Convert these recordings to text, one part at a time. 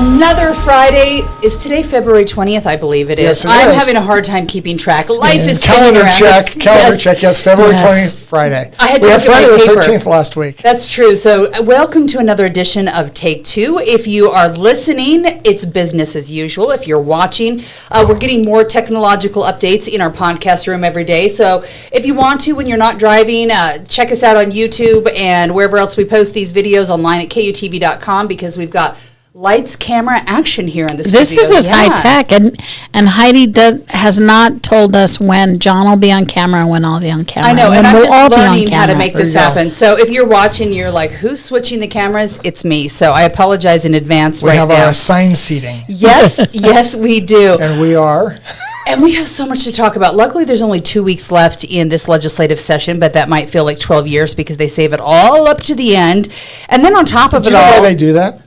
Another Friday. Is today February 20th? I believe it is. Yes, it I'm is. having a hard time keeping track. Life is calendar check. Yes. Check. Yes, February 20th, Friday. I had to we had look at Friday my the paper. 13th last week. That's true. So welcome to another edition of Take Two. If you are listening, it's business as usual. If you're watching, we're getting more technological updates in our podcast room every day. So if you want to, when you're not driving, check us out on YouTube and wherever else we post these videos online at KUTV.com, because we've got lights, camera, action here in the studio. This is high tech, and Heidi has not told us when John will be on camera and when I'll be on camera. I know, and I'm we'll all just be on learning how to camera. make this happen. So if you're watching, you're like, who's switching the cameras? It's me. So I apologize in advance We right have now. our assigned seating. Yes, yes, we do. And we are. And we have so much to talk about. Luckily, there's only 2 weeks left in this legislative session, but that might feel like 12 years because they save it all up to the end. And then on top of Do it you know all, why they do that?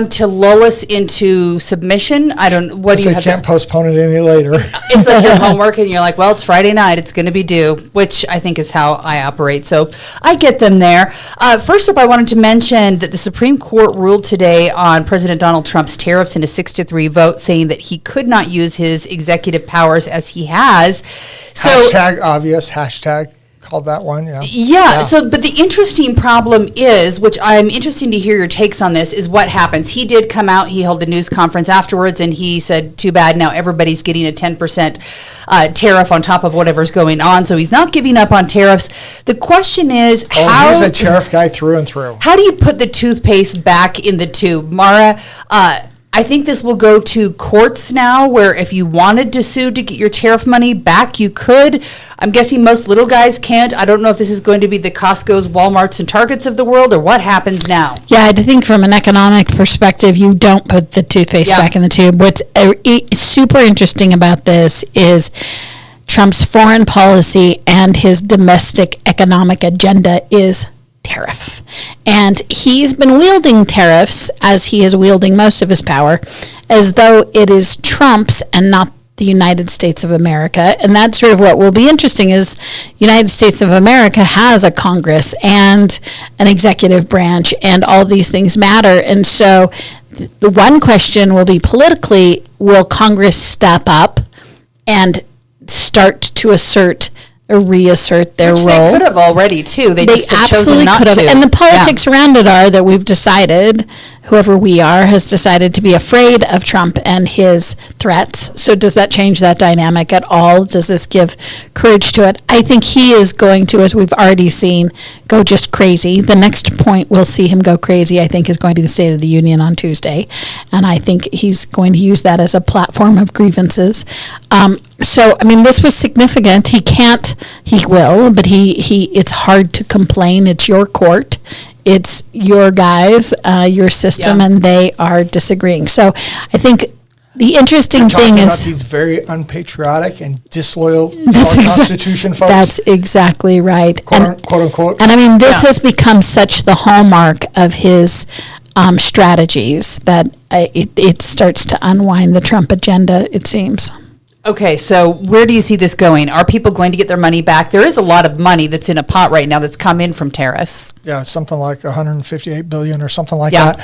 to lull us into submission. I don't. What do you They have? can't postpone it any later. It's like your homework, and you're like, well, it's Friday night. It's going to be due, which I think is how I operate. So I get them there. First up, I wanted to mention that the Supreme Court ruled today on President Donald Trump's tariffs in a 6-3 vote, saying that he could not use his executive powers as he has. So, Hashtag obvious. Hashtag called that one. Yeah. So, but the interesting problem is, which I'm interested to hear your takes on this, is what happens. He did come out, he held a news conference afterwards, and he said, too bad, now everybody's getting a 10% tariff on top of whatever's going on. So he's not giving up on tariffs. The question is, He's a tariff guy through and through. how do you put the toothpaste back in the tube? Maura, I think this will go to courts now, where if you wanted to sue to get your tariff money back, you could. I'm guessing most little guys can't. I don't know if this is going to be the Costco's, Walmarts, and Targets of the world, or what happens now. Yeah, I think from an economic perspective, you don't put the toothpaste back in the tube. What's super interesting about this is Trump's foreign policy and his domestic economic agenda is tariff. And he's been wielding tariffs, as he is wielding most of his power, as though it is Trump's and not the United States of America. And that's sort of what will be interesting is United States of America has a Congress and an executive branch, and all these things matter. And so the one question will be politically, will Congress step up and start to reassert their Which role? they could have already, too. They just have chosen absolutely not could have. to. And the politics around it are that we've decided, whoever we are, has decided to be afraid of Trump and his threats. So does that change that dynamic at all? Does this give courage to it? I think he is going to, as we've already seen, go just crazy. The next point we'll see him go crazy, I think, is going to the State of the Union on Tuesday. And I think he's going to use that as a platform of grievances. So, I mean, this was significant. He will, but it's hard to complain. It's your court. It's your guys, your system, and they are disagreeing. So I think the interesting thing about is these very unpatriotic and disloyal Constitution folks. That's exactly right. Quote unquote. And I mean, this has become such the hallmark of his strategies that it starts to unwind the Trump agenda, it seems. Okay, so where do you see this going? Are people going to get their money back? There is a lot of money that's in a pot right now that's come in from tariffs. Yeah, something like $158 billion or something like that.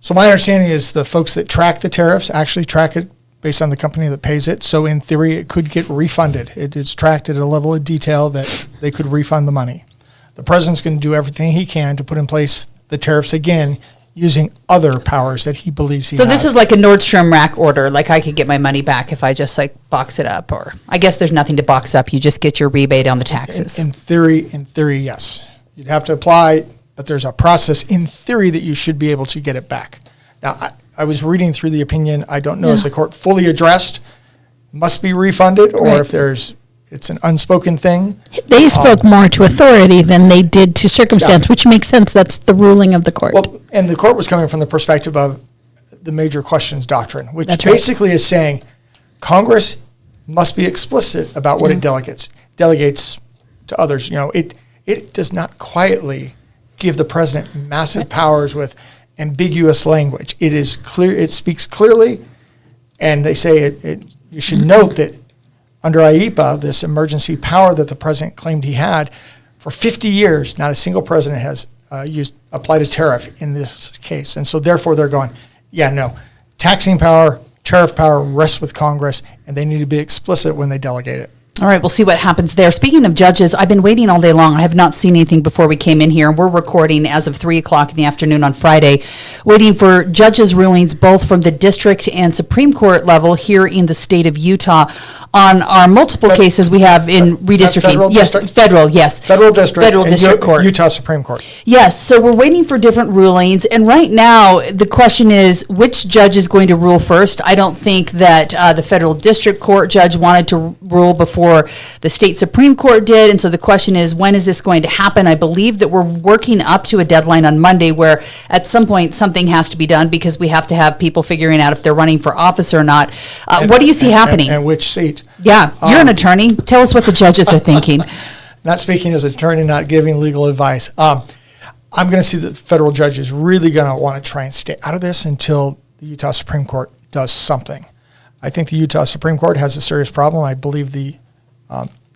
So my understanding is the folks that track the tariffs actually track it based on the company that pays it. So in theory, it could get refunded. It is tracked at a level of detail that they could refund the money. The president's going to do everything he can to put in place the tariffs again, using other powers that he believes he has. So this is like a Nordstrom rack order, like I could get my money back if I just like box it up, or I guess there's nothing to box up. You just get your rebate on the taxes. In theory, yes. You'd have to apply, but there's a process in theory that you should be able to get it back. Now, I was reading through the opinion. I don't know if the court fully addressed must be refunded, or if it's an unspoken thing. They spoke more to authority than they did to circumstance, which makes sense. That's the ruling of the court. Well, and the court was coming from the perspective of the major questions doctrine, which basically is saying Congress must be explicit about what it delegates to others. You know, it does not quietly give the president massive powers with ambiguous language. It is clear. It speaks clearly, and they say you should note that under IEPA, this emergency power that the president claimed he had, for 50 years, not a single president has applied a tariff in this case. And so therefore they're going, yeah, no, taxing power, tariff power rests with Congress, and they need to be explicit when they delegate it. All right, we'll see what happens there. Speaking of judges, I've been waiting all day long. I have not seen anything before we came in here, and we're recording as of 3 o'clock in the afternoon on Friday, waiting for judges' rulings both from the district and Supreme Court level here in the state of Utah on our multiple cases we have in redistricting. Federal yes, district? federal, yes. Federal district, Federal and district court. Utah Supreme Court. Yes, so we're waiting for different rulings, and right now the question is which judge is going to rule first. I don't think that the federal district court judge wanted to rule before the state Supreme Court did, and so the question is when is this going to happen? I believe that we're working up to a deadline on Monday where at some point something has to be done because we have to have people figuring out if they're running for office or not. What do you see happening? And which seat? Yeah, you're an attorney. Tell us what the judges are thinking. Not speaking as an attorney, not giving legal advice. I'm going to see that federal judges really going to want to try and stay out of this until the Utah Supreme Court does something. I think the Utah Supreme Court has a serious problem. I believe the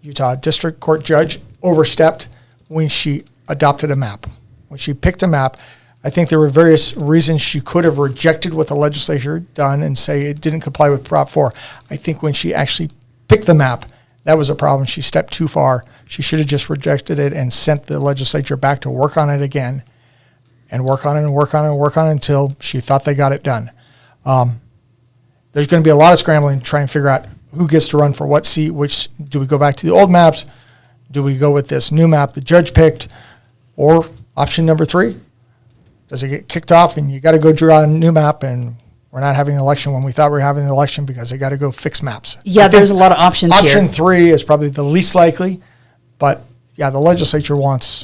Utah District Court judge overstepped when she adopted a map. When she picked a map, I think there were various reasons she could have rejected what the legislature done and say it didn't comply with Prop 4. I think when she actually picked the map, that was a problem. She stepped too far. She should have just rejected it and sent the legislature back to work on it again and work on it and work on it and work on it until she thought they got it done. There's going to be a lot of scrambling to try and figure out who gets to run for what seat, which do we go back to the old maps? Do we go with this new map the judge picked? Or option number 3, does it get kicked off and you got to go draw a new map and we're not having an election when we thought we were having an election because they got to go fix maps? Yeah, there's a lot of options here. Option 3 is probably the least likely, but yeah, the legislature wants,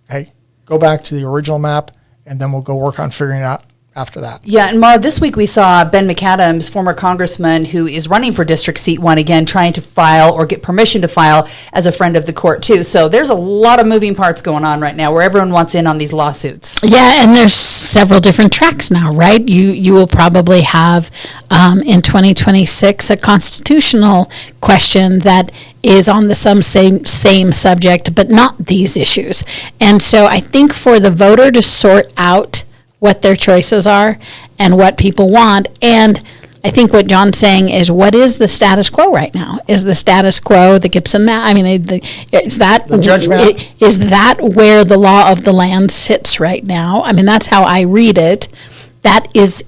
hey, go back to the original map and then we'll go work on figuring it out after that. Yeah, and Maura, this week we saw Ben McAdams, former congressman who is running for District Seat 1 again, trying to file or get permission to file as a friend of the court too. So there's a lot of moving parts going on right now where everyone wants in on these lawsuits. Yeah, and there's several different tracks now, right? You will probably have in 2026 a constitutional question that is on the same subject, but not these issues. And so I think for the voter to sort out what their choices are and what people want. And I think what John's saying is, what is the status quo right now? Is the status quo the Gibson map? I mean, is that the judge map? Is that where the law of the land sits right now? I mean, that's how I read it. That is,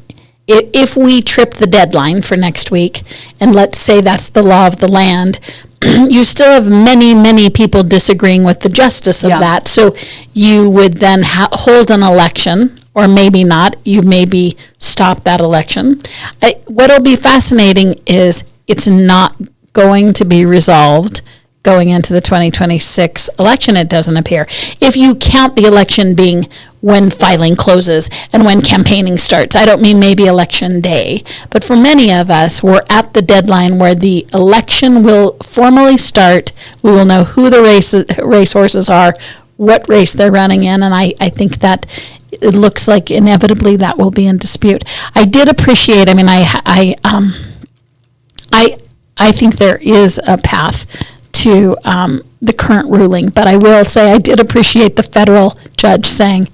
if we trip the deadline for next week, and let's say that's the law of the land, you still have many, many people disagreeing with the justice of that. So you would then hold an election, or maybe not. You maybe stop that election. What'll be fascinating is it's not going to be resolved going into the 2026 election, it doesn't appear. If you count the election being when filing closes and when campaigning starts. I don't mean maybe election day, but for many of us, we're at the deadline where the election will formally start. We will know who the racehorses are, what race they're running in, and I think that it looks like inevitably that will be in dispute. I did appreciate, I mean, I think there is a path to the current ruling, but I will say I did appreciate the federal judge saying,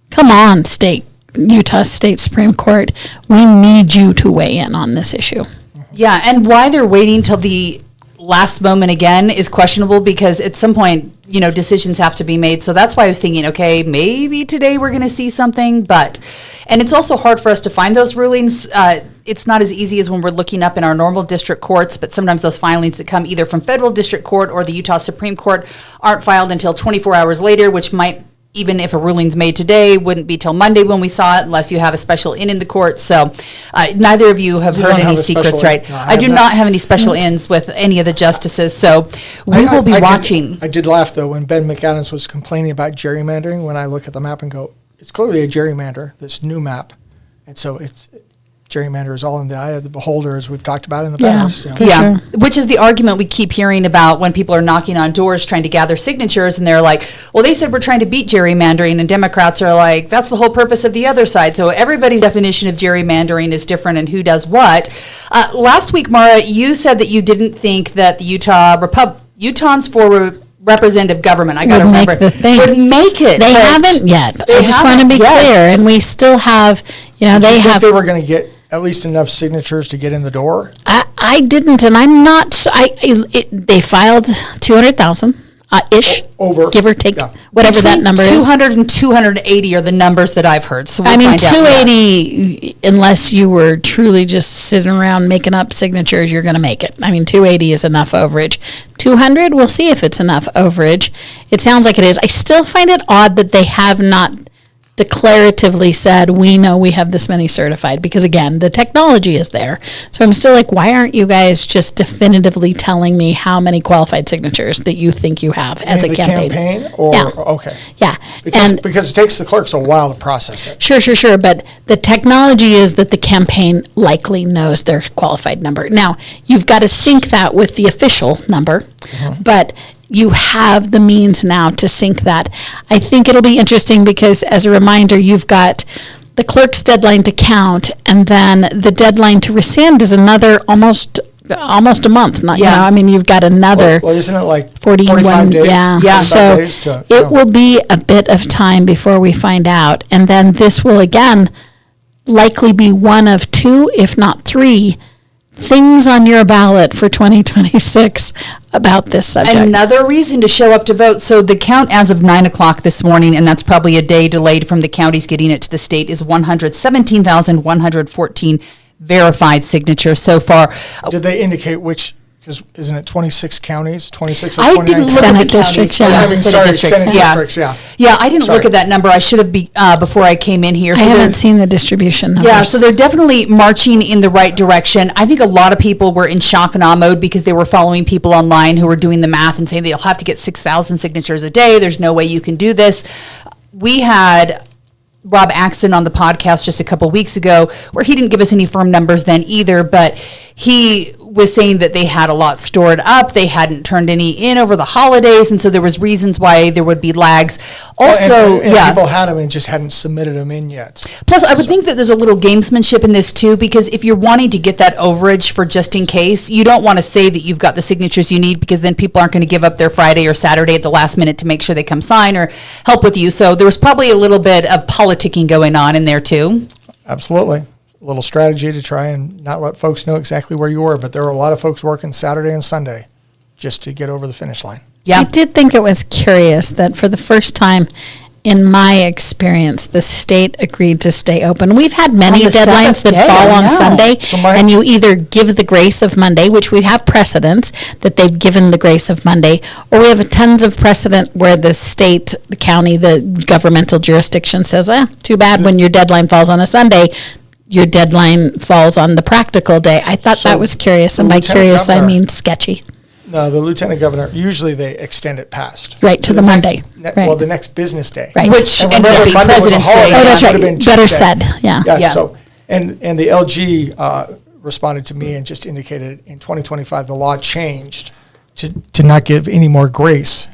come on, Utah State Supreme Court, we need you to weigh in on this issue. Yeah, and why they're waiting till the last moment again is questionable because at some point, decisions have to be made. So that's why I was thinking, okay, maybe today we're going to see something, and it's also hard for us to find those rulings. It's not as easy as when we're looking up in our normal district courts, but sometimes those filings that come either from federal district court or the Utah Supreme Court aren't filed until 24 hours later, which might, even if a ruling's made today, wouldn't be till Monday when we saw it, unless you have a special in the court. So neither of you have heard any secrets, right? No, I do not have any special ins with any of the justices, so we will be watching. I did laugh, though, when Ben McAdams was complaining about gerrymandering, when I look at the map and go, it's clearly a gerrymander, this new map. And so gerrymander is all in the eye of the beholder, as we've talked about in the past. Yeah, which is the argument we keep hearing about when people are knocking on doors trying to gather signatures, and they're like, well, they said we're trying to beat gerrymandering, and Democrats are like, that's the whole purpose of the other side. So everybody's definition of gerrymandering is different and who does what. Last week, Maura, you said that you didn't think that the Utahns for representative government, I got to remember, the thing. would make it. They haven't yet. I just want to be clear. And we still have, They were going to get at least enough signatures to get in the door? I didn't, and I'm not, they filed 200,000. Ish, over, give or take, whatever that number 200 and 280 are the numbers that I've heard. So we'll I mean, find 280, unless you were truly just sitting around making up signatures, you're going to make it. I mean, 280 is enough overage. 200, we'll see if it's enough overage. It sounds like it is. I still find it odd that they have not declaratively said, we know we have this many certified, because again, the technology is there. So I'm still like, why aren't you guys just definitively telling me how many qualified signatures that you think you have as a campaign? Or, yeah. Okay. Yeah. Because it takes the clerks a while to process it. Sure. But the technology is that the campaign likely knows their qualified number. Now, you've got to sync that with the official number, but you have the means now to sync that. I think it'll be interesting because, as a reminder, you've got the clerk's deadline to count, and then the deadline to rescind is another almost a month. I mean, you've got another. Well, isn't it like 45 days? Yeah. So it will be a bit of time before we find out, and then this will again likely be one of two, if not three, things on your ballot for 2026 about this subject. Another reason to show up to vote. So the count as of 9 o'clock this morning, and that's probably a day delayed from the counties getting it to the state, is 117,114 verified signatures so far. Did they indicate which? Because isn't it 26 counties? 26 or I 29? didn't look Senate at the districts, counties. yeah. Senate districts, yeah. Yeah, I didn't look at that number. I should have before I came in here. I haven't seen the distribution numbers. Yeah, so they're definitely marching in the right direction. I think a lot of people were in shock and awe mode because they were following people online who were doing the math and saying they'll have to get 6,000 signatures a day. There's no way you can do this. We had Rob Axton on the podcast just a couple weeks ago, where he didn't give us any firm numbers then either, but he was saying that they had a lot stored up. They hadn't turned any in over the holidays, and so there was reasons why there would be lags. Also, and people had them and just hadn't submitted them in yet. Plus, I would think that there's a little gamesmanship in this too, because if you're wanting to get that overage for just in case, you don't want to say that you've got the signatures you need, because then people aren't going to give up their Friday or Saturday at the last minute to make sure they come sign or help with you. So there was probably a little bit of politicking going on in there too. Absolutely. A little strategy to try and not let folks know exactly where you were, but there were a lot of folks working Saturday and Sunday just to get over the finish line. Yeah. I did think it was curious that for the first time in my experience, the state agreed to stay open. We've had many deadlines that fall on Sunday, and you either give the grace of Monday, which we have precedents that they've given the grace of Monday, or we have tons of precedent where the state, the county, the governmental jurisdiction says, too bad when your deadline falls on a Sunday. Your deadline falls on the practical day. I thought that was curious, and by curious, I mean sketchy. No, the lieutenant governor, usually they extend it past. Right, to the Monday. Well, the next business day. Right. Which ended up being President's Day. Oh, that's right. Better said, yeah. Yeah. So, and the LG responded to me and just indicated in 2025, the law changed to not give any more grace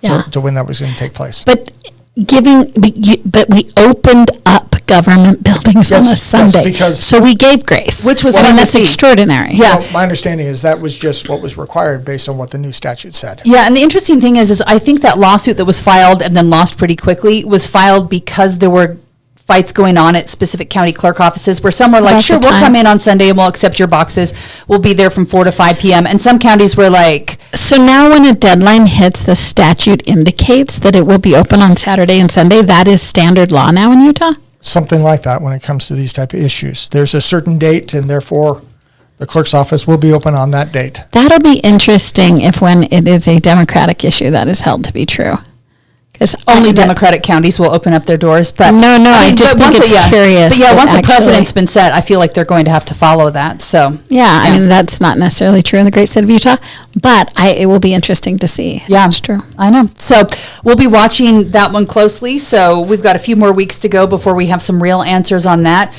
to when that was going to take place. But we opened up government buildings on a Sunday, so we gave grace, which was that's extraordinary. Yeah, well, my understanding is that was just what was required based on what the new statute said. Yeah, and the interesting thing is I think that lawsuit that was filed and then lost pretty quickly was filed because there were fights going on at specific county clerk offices where some were like, sure, we'll come in on Sunday and we'll accept your boxes. We'll be there from 4 to 5 p.m. And some counties were like... So now when a deadline hits, the statute indicates that it will be open on Saturday and Sunday. That is standard law now in Utah? Something like that when it comes to these type of issues. There's a certain date, and therefore the clerk's office will be open on that date. That'll be interesting if when it is a Democratic issue that is held to be true. Because only Democratic counties will open up their doors. But I just think it's curious. But yeah, once a precedent's been set, I feel like they're going to have to follow that. So I mean, that's not necessarily true in the great state of Utah, but it will be interesting to see. Yeah, it's true. I know. So we'll be watching that one closely. So we've got a few more weeks to go before we have some real answers on that.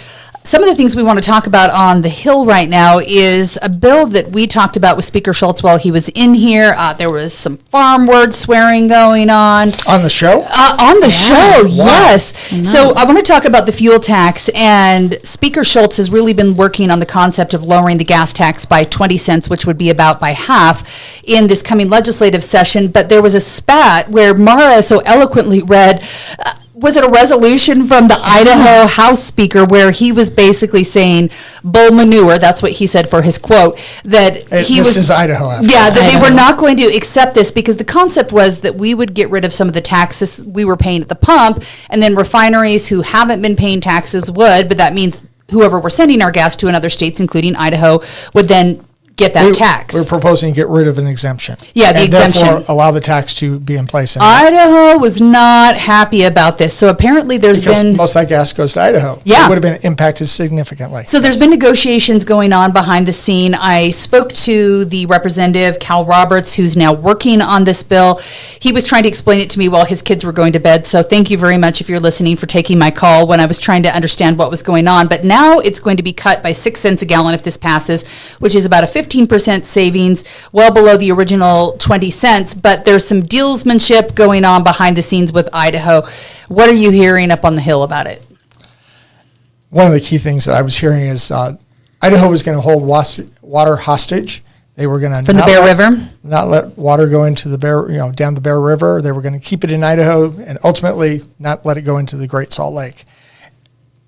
Some of the things we want to talk about on the Hill right now is a bill that we talked about with Speaker Schultz while he was in here. There was some farm word swearing going on. On the show? On the show, Wow. yes. So I want to talk about the fuel tax, and Speaker Schultz has really been working on the concept of lowering the gas tax by 20 cents, which would be about by half in this coming legislative session. But there was a spat where Maura so eloquently read, was it a resolution from the Idaho House Speaker where he was basically saying bull manure, that's what he said for his quote, that he was... This is Idaho. Yeah, that they were not going to accept this because the concept was that we would get rid of some of the taxes we were paying at the pump, and then refineries who haven't been paying taxes would, but that means whoever we're sending our gas to in other states, including Idaho, would then get that tax. We're proposing to get rid of an exemption. Yeah, the exemption. Therefore, allow the tax to be in place. Idaho was not happy about this. So apparently there's been... most of that gas goes to Idaho. Yeah. It would have been impacted significantly. So there's been negotiations going on behind the scene. I spoke to the representative, Cal Roberts, who's now working on this bill. He was trying to explain it to me while his kids were going to bed. So thank you very much if you're listening for taking my call when I was trying to understand what was going on. But now it's going to be cut by 6 cents a gallon if this passes, which is about a 15% savings, well below the original 20 cents. But there's some dealsmanship going on behind the scenes with Idaho. What are you hearing up on the Hill about it? One of the key things that I was hearing is Idaho was going to hold water hostage. They were going to from the Bear River, not let water go into the Bear, down the Bear River. They were going to keep it in Idaho and ultimately not let it go into the Great Salt Lake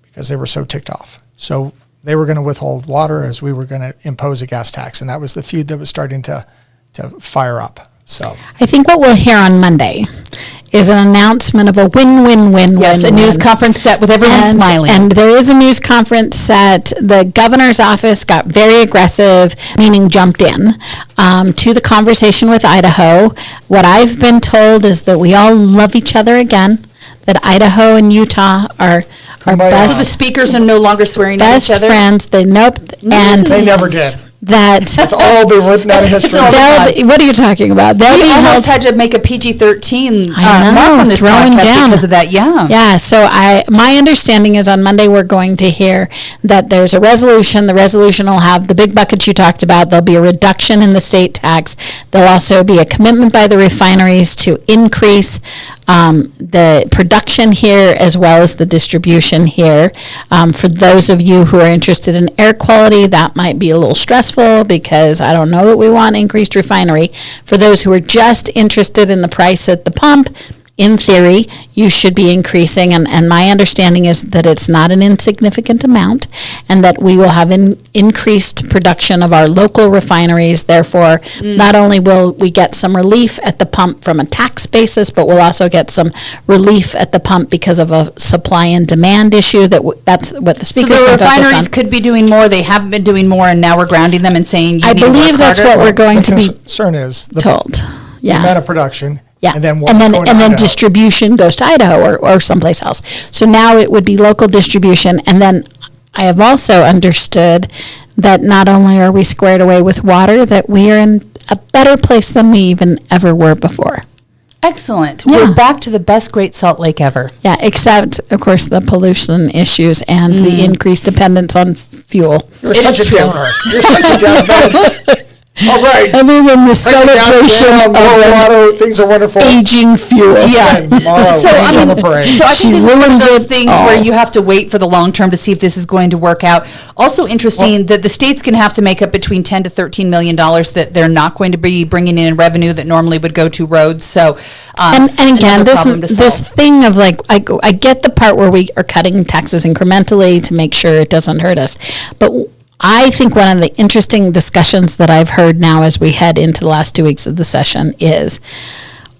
because they were so ticked off. So they were going to withhold water as we were going to impose a gas tax, and that was the feud that was starting to fire up. So I think what we'll hear on Monday is an announcement of a win-win-win. Yes, a news conference set with everyone smiling. And there is a news conference set. The governor's office got very aggressive, meaning jumped in to the conversation with Idaho. What I've been told is that we all love each other again, that Idaho and Utah are best. So the speakers are no longer swearing at each other? Best friends. And they never did. That's all been written out of history. What are you talking about? We almost had to make a PG-13 mark on this throwing podcast down because of that. Yeah. So my understanding is on Monday we're going to hear that there's a resolution. The resolution will have the big buckets you talked about. There'll be a reduction in the state tax. There'll also be a commitment by the refineries to increase the production here as well as the distribution here. For those of you who are interested in air quality, that might be a little stressful because I don't know that we want increased refinery. For those who are just interested in the price at the pump, in theory, you should be increasing, and my understanding is that it's not an insignificant amount, and that we will have increased production of our local refineries. Therefore, not only will we get some relief at the pump from a tax basis, but we'll also get some relief at the pump because of a supply and demand issue. That's what the speaker's So the been focused refineries on. could be doing more. They haven't been doing more, and now we're grounding them and saying you I need to believe work that's harder. what we're going to be The concern is the told. the amount of production. Yeah, And then distribution goes to Idaho or someplace else. So now it would be local distribution. And then I have also understood that not only are we squared away with water, that we are in a better place than we even ever were before. Excellent. Yeah. We're back to the best Great Salt Lake ever. Yeah, except, of course, the pollution issues and the increased dependence on fuel. You're such a downer. You're such a downer. All right. I mean, in the celebration water, things are wonderful. aging fuel. Yeah, Maura, So rains on the parade. So I She think this is one of ruins those it things all. where you have to wait for the long term to see if this is going to work out. Also interesting that the state's going to have to make up between $10 to $13 million that they're not going to be bringing in revenue that normally would go to roads. So And again, another problem to this solve. thing of like, I get the part where we are cutting taxes incrementally to make sure it doesn't hurt us. But I think one of the interesting discussions that I've heard now as we head into the last 2 weeks of the session is,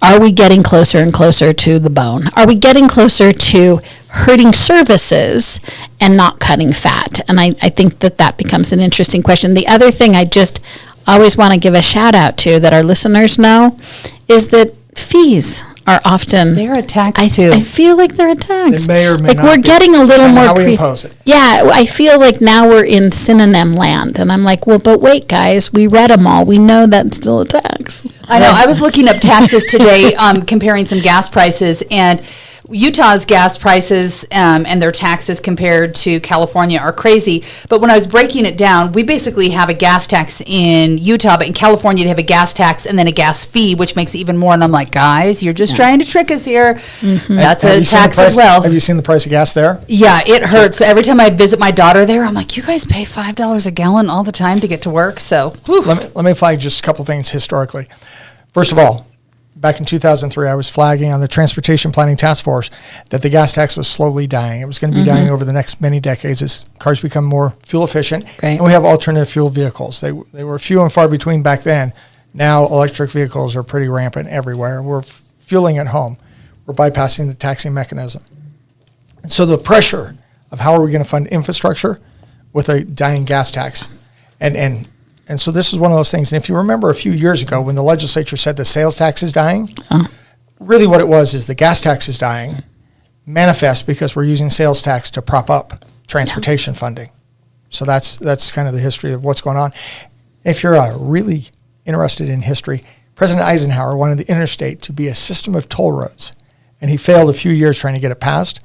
are we getting closer and closer to the bone? Are we getting closer to hurting services and not cutting fat? And I think that becomes an interesting question. The other thing I just always want to give a shout out to that our listeners know is that fees are often They're a tax too. I feel like they're a tax. They may or may like not we're be. getting a little And more how we impose it. Yeah, I feel like now we're in synonym land, and I'm like, well, but wait, guys, we read them all. We know that's still a tax. I know. I was looking up taxes today, comparing some gas prices, and Utah's gas prices and their taxes compared to California are crazy. But when I was breaking it down, we basically have a gas tax in Utah, but in California they have a gas tax and then a gas fee, which makes it even more. And I'm like, guys, you're just trying to trick us here. That's a tax as well. Have you seen the price of gas there? Yeah, it hurts. Every time I visit my daughter there, I'm like, you guys pay $5 a gallon all the time to get to work. So let me flag just a couple things historically. First of all, back in 2003, I was flagging on the Transportation Planning Task Force that the gas tax was slowly dying. It was going to be dying over the next many decades as cars become more fuel efficient. Right. And we have alternative fuel vehicles. They were few and far between back then. Now electric vehicles are pretty rampant everywhere. We're fueling at home. We're bypassing the taxing mechanism. And so the pressure of how are we going to fund infrastructure with a dying gas tax? And so this is one of those things. And if you remember a few years ago when the legislature said the sales tax is dying, really what it was is the gas tax is dying, manifest because we're using sales tax to prop up transportation funding. So that's kind of the history of what's going on. If you're really interested in history, President Eisenhower wanted the interstate to be a system of toll roads. And he failed a few years trying to get it passed.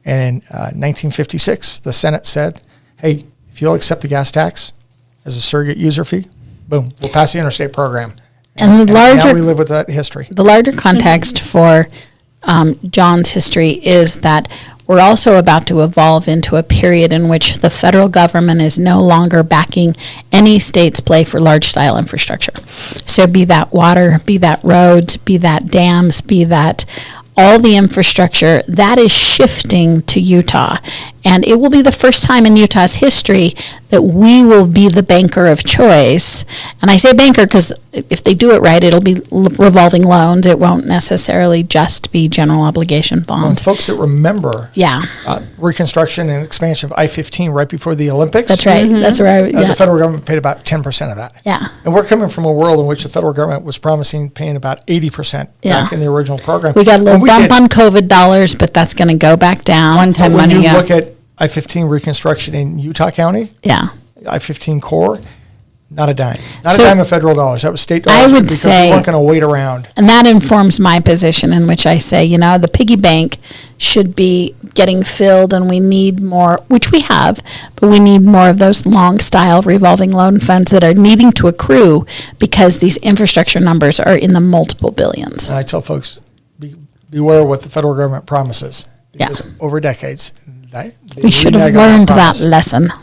And in 1956, the Senate said, hey, if you'll accept the gas tax as a surrogate user fee, boom, we'll pass the interstate program. And now we live with that history. The larger context for John's history is that we're also about to evolve into a period in which the federal government is no longer backing any state's play for large-style infrastructure. So be that water, be that roads, be that dams, be that all the infrastructure, that is shifting to Utah. And it will be the first time in Utah's history that we will be the banker of choice. And I say banker because if they do it right, it'll be revolving loans. It won't necessarily just be general obligation bonds. Folks that remember reconstruction and expansion of I-15 right before the Olympics. That's right. That's right. The federal government paid about 10% of that. Yeah. And we're coming from a world in which the federal government was promising paying about 80% back in the original program. We got a little bump on COVID dollars, but that's going to go back down. One-time money, When you look at I-15 reconstruction in Utah County, I-15 core, not a dime. Not a dime of federal dollars. That was state dollars. I would because say, we weren't going to wait around. And that informs my position in which I say, the piggy bank should be getting filled and we need more, which we have, but we need more of those long-style revolving loan funds that are needing to accrue because these infrastructure numbers are in the multiple billions. And I tell folks, beware what the federal government promises. Because over decades, we should have learned that lesson.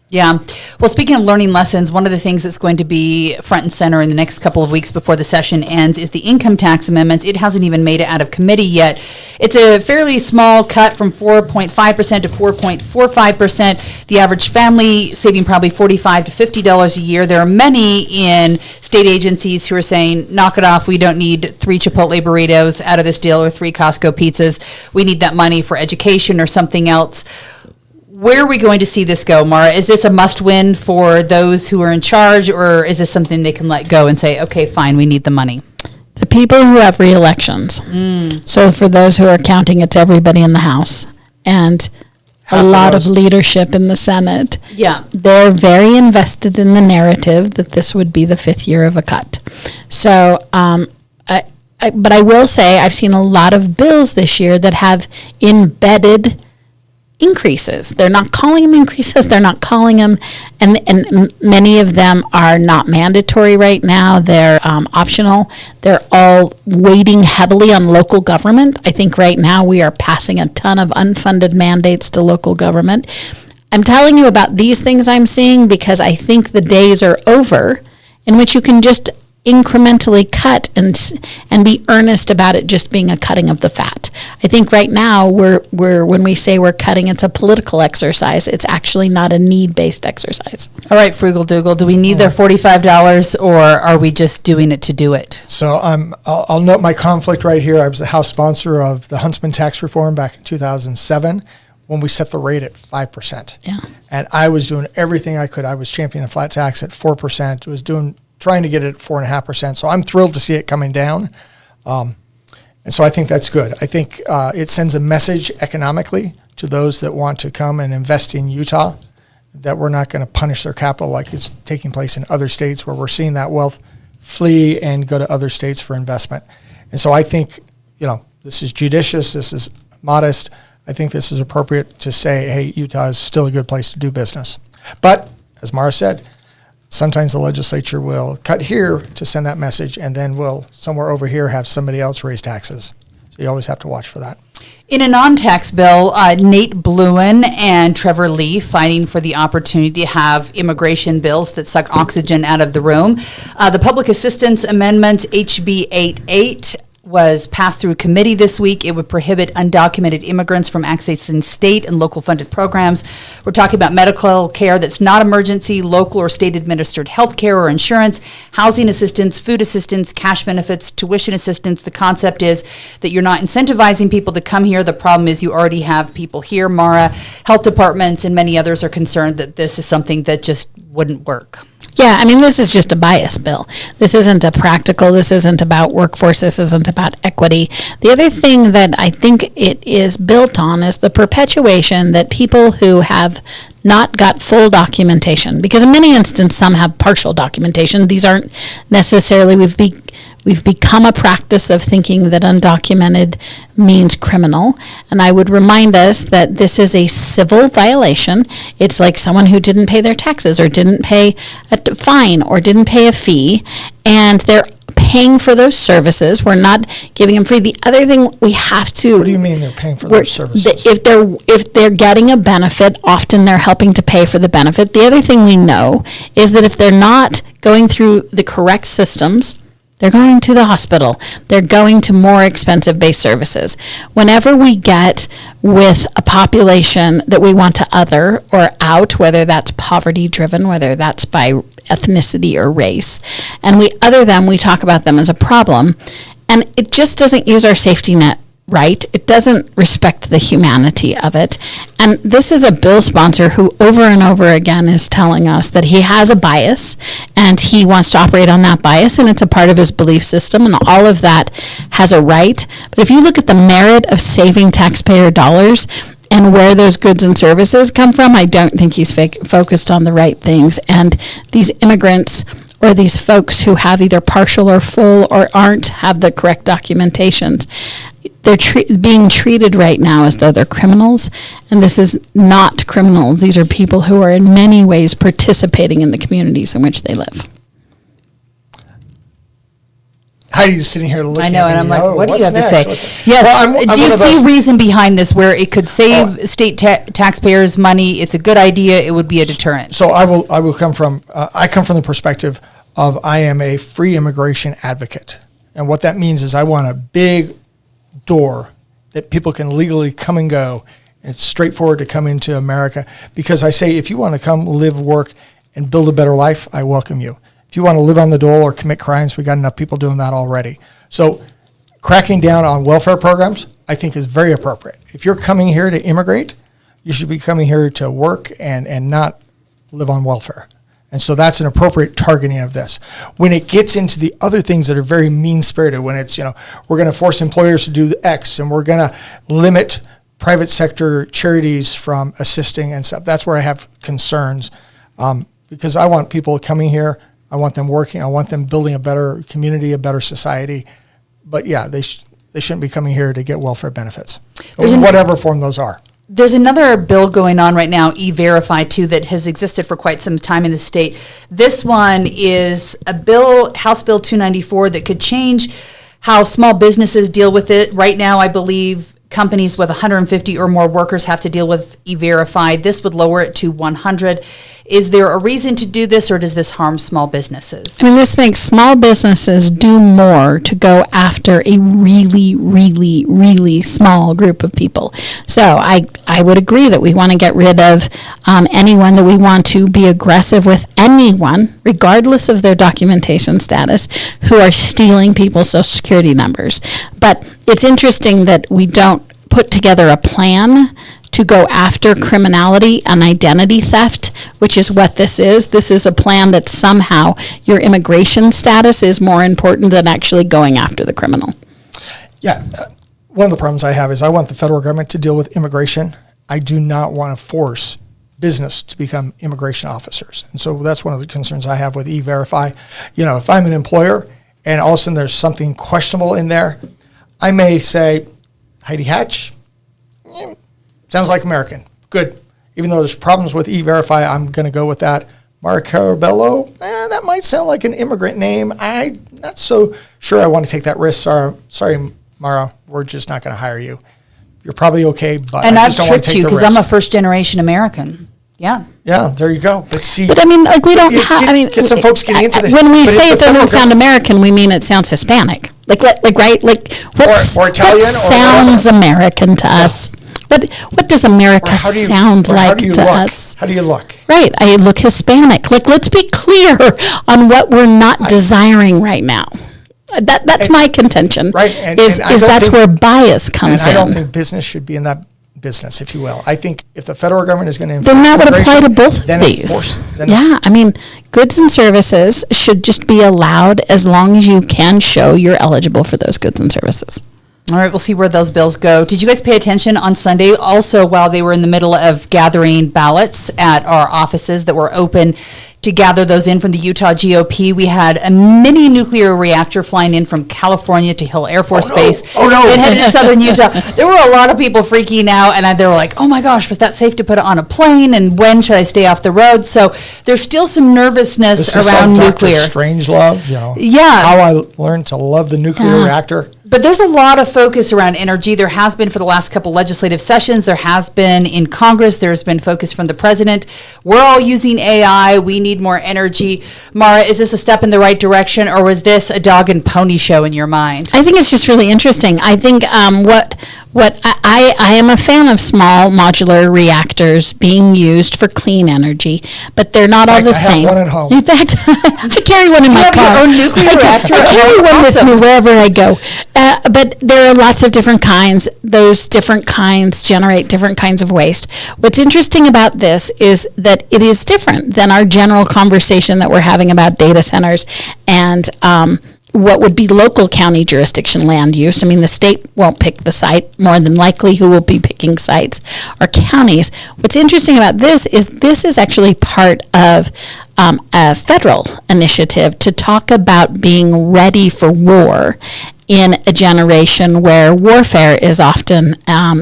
Yeah. Well, speaking of learning lessons, one of the things that's going to be front and center in the next couple of weeks before the session ends is the income tax amendments. It hasn't even made it out of committee yet. It's a fairly small cut from 4.5% to 4.45%. The average family saving probably $45 to $50 a year. There are many in state agencies who are saying, knock it off. We don't need 3 Chipotle burritos out of this deal or 3 Costco pizzas. We need that money for education or something else. Where are we going to see this go, Maura? Is this a must-win for those who are in charge, or is this something they can let go and say, okay, fine, we need the money? The people who have re-elections. So for those who are counting, it's everybody in the House and a lot of leadership in the Senate. Yeah. They're very invested in the narrative that this would be the 5th year of a cut. So, but I will say I've seen a lot of bills this year that have embedded increases. They're not calling them increases. They're not calling them, and many of them are not mandatory right now. They're optional. They're all weighting heavily on local government. I think right now we are passing a ton of unfunded mandates to local government. I'm telling you about these things I'm seeing because I think the days are over in which you can just incrementally cut and be earnest about it just being a cutting of the fat. I think right now we're when we say we're cutting, it's a political exercise. It's actually not a need-based exercise. All right, Frugal Dougall, do we need their $45 or are we just doing it to do it? So I'll note my conflict right here. I was the House sponsor of the Huntsman tax reform back in 2007 when we set the rate at 5%. Yeah. And I was doing everything I could. I was championing a flat tax at 4%, trying to get it at 4.5%. So I'm thrilled to see it coming down. And so I think that's good. I think it sends a message economically to those that want to come and invest in Utah that we're not going to punish their capital like it's taking place in other states where we're seeing that wealth flee and go to other states for investment. And so I think, this is judicious. This is modest. I think this is appropriate to say, hey, Utah is still a good place to do business. But, as Maura said, sometimes the legislature will cut here to send that message, and then will somewhere over here have somebody else raise taxes. So you always have to watch for that. In a non-tax bill, Nate Bluen and Trevor Lee fighting for the opportunity to have immigration bills that suck oxygen out of the room. The Public Assistance Amendment, HB 88, was passed through committee this week. It would prohibit undocumented immigrants from accessing state and local funded programs. We're talking about medical care that's not emergency, local or state administered health care or insurance, housing assistance, food assistance, cash benefits, tuition assistance. The concept is that you're not incentivizing people to come here. The problem is you already have people here. Maura, health departments and many others are concerned that this is something that just wouldn't work. Yeah, I mean, this is just a bias bill. This isn't a practical, this isn't about workforce, this isn't about equity. The other thing that I think it is built on is the perpetuation that people who have not got full documentation, because in many instances some have partial documentation. These aren't necessarily, we've become a practice of thinking that undocumented means criminal. And I would remind us that this is a civil violation. It's like someone who didn't pay their taxes or didn't pay a fine or didn't pay a fee, and they're paying for those services. We're not giving them free. The other thing we have to... What do you mean they're paying for those services? If they're getting a benefit, often they're helping to pay for the benefit. The other thing we know is that if they're not going through the correct systems, they're going to the hospital. They're going to more expensive-based services. Whenever we get with a population that we want to other or out, whether that's poverty-driven, whether that's by ethnicity or race, and we other them, we talk about them as a problem, and it just doesn't use our safety net right. It doesn't respect the humanity of it. And this is a bill sponsor who over and over again is telling us that he has a bias and he wants to operate on that bias, and it's a part of his belief system, and all of that has a right. But if you look at the merit of saving taxpayer dollars and where those goods and services come from, I don't think he's focused on the right things. And these immigrants or these folks who have either partial or full or aren't have the correct documentations, they're being treated right now as though they're criminals, and this is not criminals. These are people who are in many ways participating in the communities in which they live. Heidi's sitting here looking at me. I know, and I'm like, what do you have to say? Yes. Well, do you see reason behind this where it could save state taxpayers money? It's a good idea. It would be a deterrent. So I will come from the perspective of I am a free immigration advocate. And what that means is I want a big door that people can legally come and go. And it's straightforward to come into America, because I say if you want to come live, work, and build a better life, I welcome you. If you want to live on the dole or commit crimes, we got enough people doing that already. So cracking down on welfare programs, I think, is very appropriate. If you're coming here to immigrate, you should be coming here to work and not live on welfare. And so that's an appropriate targeting of this. When it gets into the other things that are very mean-spirited, when it's, we're going to force employers to do X, and we're going to limit private sector charities from assisting and stuff, that's where I have concerns. Because I want people coming here, I want them working, I want them building a better community, a better society. But yeah, they shouldn't be coming here to get welfare benefits, in whatever form those are. There's another bill going on right now, E-Verify, too, that has existed for quite some time in the state. This one is a bill, House Bill 294, that could change how small businesses deal with it. Right now, I believe companies with 150 or more workers have to deal with E-Verify. This would lower it to 100. Is there a reason to do this, or does this harm small businesses? I mean, this makes small businesses do more to go after a really, really, really small group of people. So I would agree that we want to get rid of anyone, that we want to be aggressive with anyone, regardless of their documentation status, who are stealing people's Social Security numbers. But it's interesting that we don't put together a plan to go after criminality and identity theft, which is what this is. This is a plan that somehow your immigration status is more important than actually going after the criminal. Yeah. One of the problems I have is I want the federal government to deal with immigration. I do not want to force business to become immigration officers. And so that's one of the concerns I have with E-Verify. If I'm an employer and all of a sudden there's something questionable in there, I may say, Heidi Hatch, Sounds like American. Good. Even though there's problems with E-Verify, I'm going to go with that. Maura Carabello, that might sound like an immigrant name. I'm not so sure I want to take that risk. Sorry, Maura, we're just not going to hire you. You're probably okay, but and I I've just don't want to tricked take you the because risk. I'm a first-generation American. Yeah. Yeah, there you go. But see, But I mean, like we don't have. I mean, get some folks getting into this. When we But say if it the federal doesn't sound American, we mean it sounds Hispanic. Like right? Like Or Italian what or sounds American to us? What does America sound like to us? How do you look? Right, I look Hispanic. Like, let's be clear on what we're not desiring right now. That's my contention. Right, and that's where bias comes in. I don't think business should be in that business, if you will. I think if the federal government is going to enforce then that would apply to both of these. I mean, goods and services should just be allowed as long as you can show you're eligible for those goods and services. All right, we'll see where those bills go. Did you guys pay attention on Sunday? Also, while they were in the middle of gathering ballots at our offices that were open to gather those in from the Utah GOP, we had a mini nuclear reactor flying in from California to Hill Air Force Base. Oh, no. It headed to southern Utah. There were a lot of people freaking out, and they were like, oh my gosh, was that safe to put it on a plane? And when should I stay off the road? So there's still some nervousness around nuclear. Strangelove, Yeah. How I learned to love the nuclear reactor. But there's a lot of focus around energy. There has been for the last couple legislative sessions. There has been in Congress. There's been focus from the president. We're all using AI. We need more energy. Maura, is this a step in the right direction, or was this a dog and pony show in your mind? I think it's just really interesting. I think what I am a fan of small modular reactors being used for clean energy, but they're not all the same. I have one at home. In fact, I carry one in my car. You have your own nuclear reactor? I carry one with me wherever I go. But there are lots of different kinds. Those different kinds generate different kinds of waste. What's interesting about this is that it is different than our general conversation that we're having about data centers and what would be local county jurisdiction land use. I mean, the state won't pick the site. More than likely, who will be picking sites are counties. What's interesting about this is actually part of a federal initiative to talk about being ready for war in a generation where warfare is often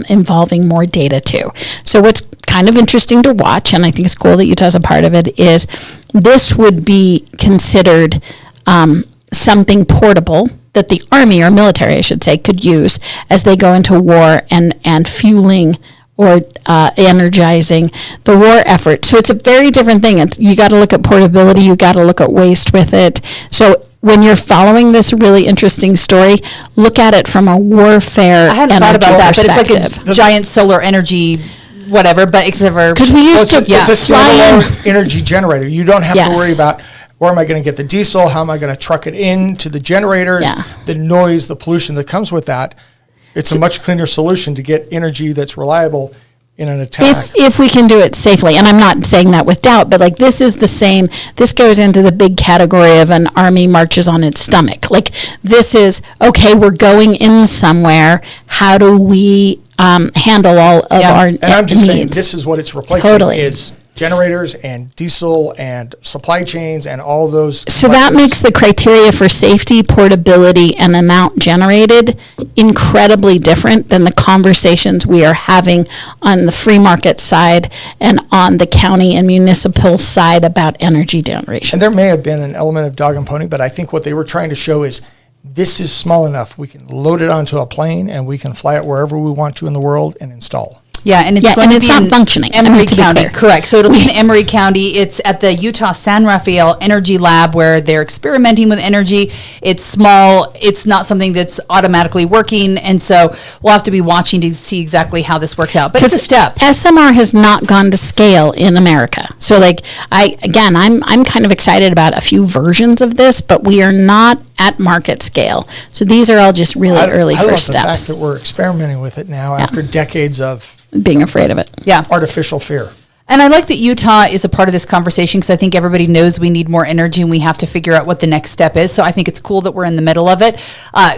involving more data too. So what's kind of interesting to watch, and I think it's cool that Utah's a part of it, is this would be considered something portable that the Army or military, I should say, could use as they go into war and fueling or energizing the war effort. So it's a very different thing. You got to look at portability. You got to look at waste with it. So when you're following this really interesting story, look at it from a warfare I hadn't thought about that, but it's like a giant solar energy whatever, but except for... Because we used to it's a standalone energy generator. You don't have to worry about where am I going to get the diesel, how am I going to truck it in to the generators, the noise, the pollution that comes with that. It's a much cleaner solution to get energy that's reliable in an attack. If we can do it safely, and I'm not saying that with doubt, but like this is the same, this goes into the big category of an army marches on its stomach. Like this is, okay, we're going in somewhere, how do we handle all of our needs? And I'm just saying, this is what it's replacing is generators and diesel and supply chains and all those. So that makes the criteria for safety, portability, and amount generated incredibly different than the conversations we are having on the free market side and on the county and municipal side about energy generation. And there may have been an element of dog and pony, but I think what they were trying to show is this is small enough. We can load it onto a plane and we can fly it wherever we want to in the world and install. Yeah, and it's going to be not functioning. Emory County, correct. So it'll be in Emory County. It's at the Utah San Rafael Energy Lab where they're experimenting with energy. It's small. It's not something that's automatically working, and so we'll have to be watching to see exactly how this works out. But it's a step. SMR has not gone to scale in America. So I'm kind of excited about a few versions of this, but we are not at market scale. So these are all just really early first steps. I love the fact that we're experimenting with it now after decades of being afraid of it. Yeah. Artificial fear. And I like that Utah is a part of this conversation because I think everybody knows we need more energy and we have to figure out what the next step is. So I think it's cool that we're in the middle of it.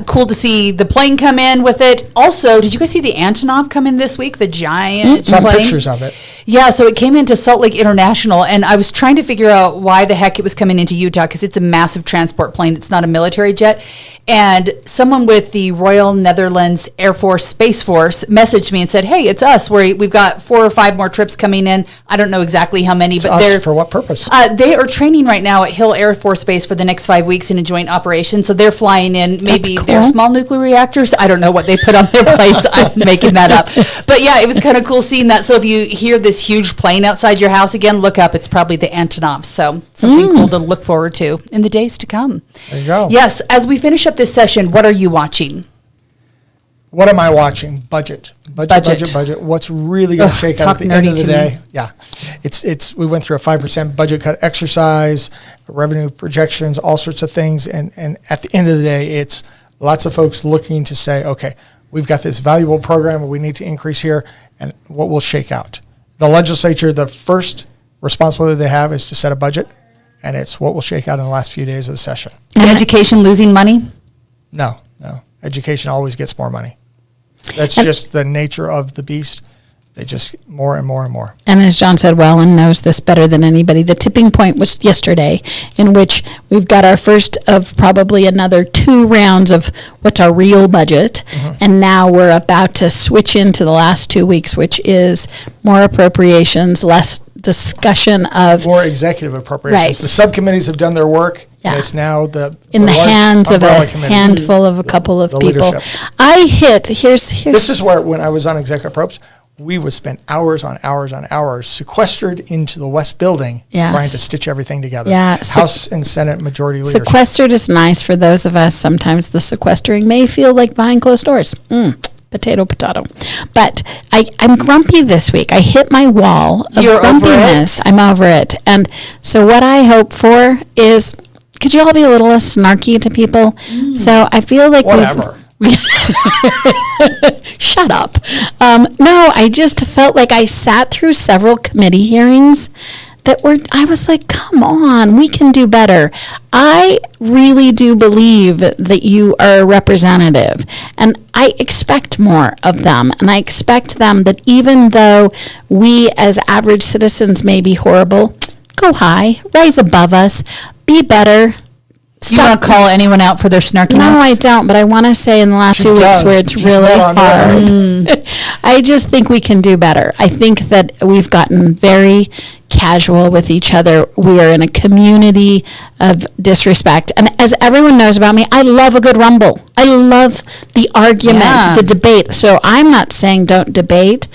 Cool to see the plane come in with it. Also, did you guys see the Antonov come in this week? The giant Some plane? pictures of it. Yeah, so it came into Salt Lake International, and I was trying to figure out why the heck it was coming into Utah because it's a massive transport plane. It's not a military jet. And someone with the Royal Netherlands Air Force Space Force messaged me and said, hey, it's us. We've got 4 or 5 more trips coming in. I don't know exactly how many, but they're for what purpose? They are training right now at Hill Air Force Base for the next 5 weeks in a joint operation. So they're flying in maybe their small nuclear reactors. I don't know what they put on their planes. I'm making that up. But yeah, it was kind of cool seeing that. So if you hear this huge plane outside your house again, look up. It's probably the Antonov. So something cool to look forward to in the days to come. There you go. Yes, as we finish up this session, what are you watching? What am I watching? Budget. What's really going to shake out at the end of the day? Yeah, it's. We went through a 5% budget cut exercise, revenue projections, all sorts of things, and at the end of the day, it's lots of folks looking to say, okay, we've got this valuable program, we need to increase here, and what will shake out. The legislature, the first responsibility they have is to set a budget, and it's what will shake out in the last few days of the session. Is education losing money? No. Education always gets more money. That's just the nature of the beast. They just more and more and more. And as John said well and knows this better than anybody, the tipping point was yesterday, in which we've got our first of probably another 2 rounds of what's our real budget. And now we're about to switch into the last 2 weeks, which is more appropriations, less discussion of more executive appropriations. Right. The subcommittees have done their work. Yeah. And it's now in the hands of a committee, handful of a couple of people. Leadership. Here's This is where, when I was on executive approps, we would spend hours on hours on hours sequestered into the West Building trying to stitch everything together. Yeah. House and Senate majority leadership. Sequestered is nice for those of us. Sometimes the sequestering may feel like behind closed doors. Potato. But I'm grumpy this week. I hit my wall of grumpiness. I'm over it. And so what I hope for is, could you all be a little less snarky to people? So I feel like whatever. Shut up. No, I just felt like I sat through several committee hearings I was like, come on, we can do better. I really do believe that you are a representative, and I expect more of them. And I expect them that even though we as average citizens may be horrible, go high, rise above us, be better. You want to call anyone out for their snarkiness? No, I don't, but I want to say in the last 2 weeks where it's really hard, I just think we can do better. I think that we've gotten very casual with each other. We are in a community of disrespect. And as everyone knows about me, I love a good rumble. I love the argument, the debate. So I'm not saying don't debate.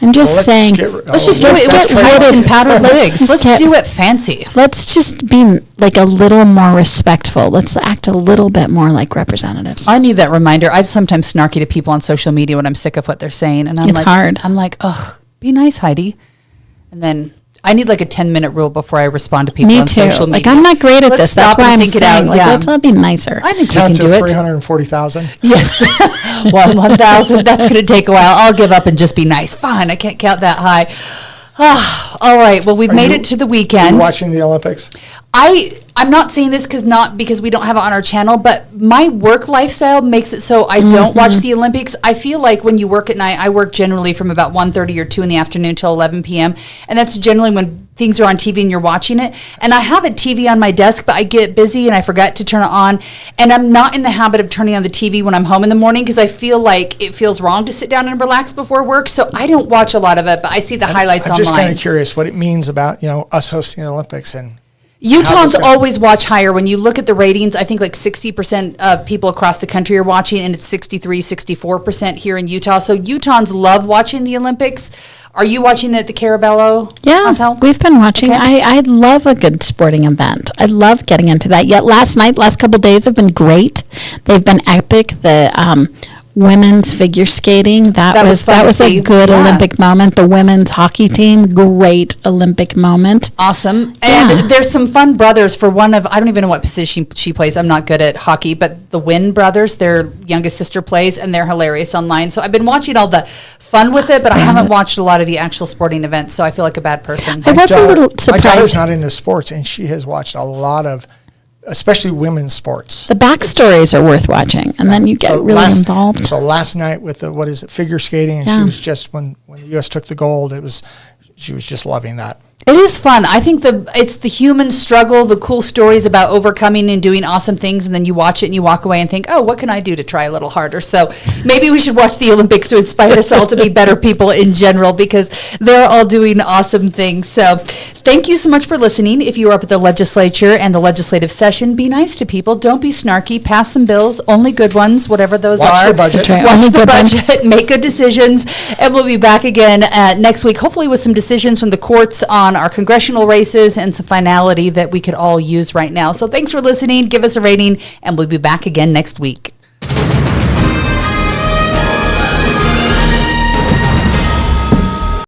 I'm just saying, let's just do it with red and powdered wigs. Let's do it fancy. Let's just be like a little more respectful. Let's act a little bit more like representatives. I need that reminder. I'm sometimes snarky to people on social media when I'm sick of what they're saying. And it's hard. I'm like, ugh, be nice, Heidi. And then I need like a 10-minute rule before I respond to people on social media. Like, I'm not great at this. That's why I'm saying, let's all be nicer. I think we can do it. 340,000. Yes. 1,000. That's going to take a while. I'll give up and just be nice. Fine. I can't count that high. All right. Well, we've made it to the weekend. Are you watching the Olympics? I'm not saying this because we don't have it on our channel, but my work lifestyle makes it so I don't watch the Olympics. I feel like when you work at night, I work generally from about 1:30 or 2 in the afternoon till 11 p.m. And that's generally when things are on TV and you're watching it. And I have a TV on my desk, but I get busy and I forget to turn it on. And I'm not in the habit of turning on the TV when I'm home in the morning because I feel like it feels wrong to sit down and relax before work. So I don't watch a lot of it, but I see the highlights online. I'm just kind of curious what it means about, us hosting the Olympics and Utahns always watch higher. When you look at the ratings, I think like 60% of people across the country are watching, and it's 64% here in Utah. So Utahns love watching the Olympics. Are you watching it at the Carabello? Yeah, we've been watching. Okay. I love a good sporting event. I love getting into that. Yet last couple of days have been great. They've been epic. The women's figure skating. That was fun to a see. good Yeah. Olympic moment. The women's hockey team, great Olympic moment. Awesome. Yeah. And there's some fun brothers for one of, I don't even know what position she plays. I'm not good at hockey, but the Wynn brothers, their youngest sister plays, and they're hilarious online. So I've been watching all the fun with it, but I haven't watched a lot of the actual sporting events, so I feel like a bad person. I was a little My daughter's surprised. not into sports, and she has watched a lot of, especially women's sports. The backstories are worth watching, and then you get So really involved. So last night with the figure skating, and Yeah. she was just when the U.S. took the gold, she was just loving that. It is fun. I think it's the human struggle, the cool stories about overcoming and doing awesome things, and then you watch it and you walk away and think, oh, what can I do to try a little harder? So maybe we should watch the Olympics to inspire us all to be better people in general, because they're all doing awesome things. So thank you so much for listening. If you are up at the legislature and the legislative session, be nice to people. Don't be snarky. Pass some bills, only good ones, whatever those Watch are. the budget. That's right. Watch Only the good ones. budget, make good decisions, and we'll be back again next week, hopefully with some decisions from the courts on our congressional races and some finality that we could all use right now. So thanks for listening. Give us a rating, and we'll be back again next week.